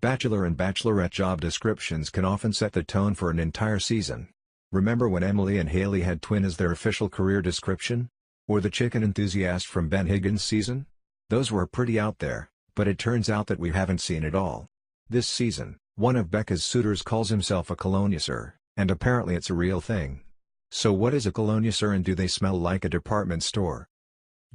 Bachelor and Bachelorette job descriptions can often set the tone for an entire season. Remember when Emily and Haley had twin as their official career description? Or the chicken enthusiast from Ben Higgins' season? Those were pretty out there, but it turns out that we haven't seen it all. This season, one of Becca's suitors calls himself a colognoisseur, and apparently it's a real thing. So what is a colognoisseur and do they smell like a department store?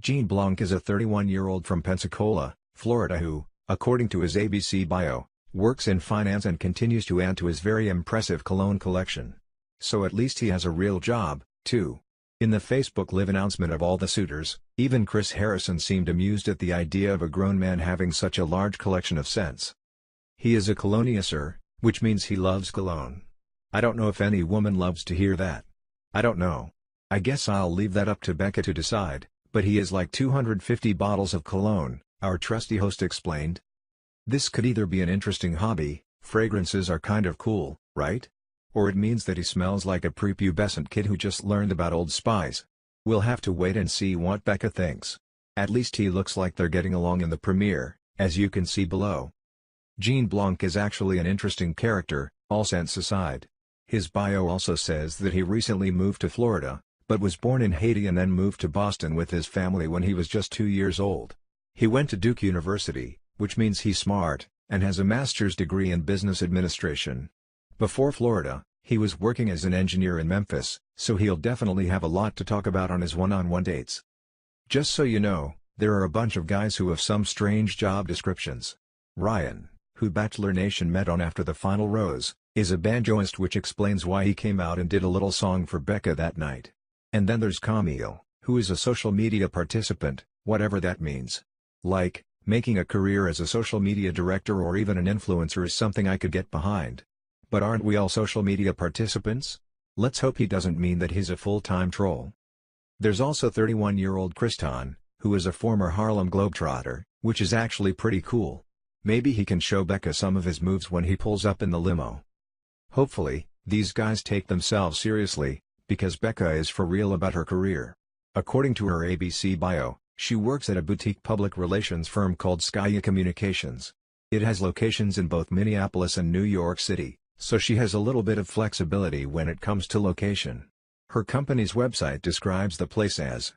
Gene Blanc is a 31-year-old from Pensacola, Florida who, according to his ABC bio, works in finance and continues to add to his very impressive cologne collection. So at least he has a real job, too. In the Facebook Live announcement of all the suitors, even Chris Harrison seemed amused at the idea of a grown man having such a large collection of scents. He is a colognoisseur, which means he loves cologne. I don't know if any woman loves to hear that. I don't know. I guess I'll leave that up to Becca to decide, but he is like 250 bottles of cologne, our trusty host explained. This could either be an interesting hobby, fragrances are kind of cool, right? Or it means that he smells like a prepubescent kid who just learned about Old Spice. We'll have to wait and see what Becca thinks. At least he looks like they're getting along in the premiere, as you can see below. Gene Blanc is actually an interesting character, all sense aside. His bio also says that he recently moved to Florida, but was born in Haiti and then moved to Boston with his family when he was just 2 years old. He went to Duke University, which means he's smart, and has a master's degree in business administration. Before Florida, he was working as an engineer in Memphis, so he'll definitely have a lot to talk about on his one-on-one dates. Just so you know, there are a bunch of guys who have some strange job descriptions. Ryan, who Bachelor Nation met on after the final rose, is a banjoist, which explains why he came out and did a little song for Becca that night. And then there's Camille, who is a social media participant, whatever that means. Like, making a career as a social media director or even an influencer is something I could get behind. But aren't we all social media participants? Let's hope he doesn't mean that he's a full-time troll. There's also 31-year-old Kristan, who is a former Harlem Globetrotter, which is actually pretty cool. Maybe he can show Becca some of his moves when he pulls up in the limo. Hopefully, these guys take themselves seriously, because Becca is for real about her career. According to her ABC bio, she works at a boutique public relations firm called Skya Communications. It has locations in both Minneapolis and New York City, so she has a little bit of flexibility when it comes to location. Her company's website describes the place as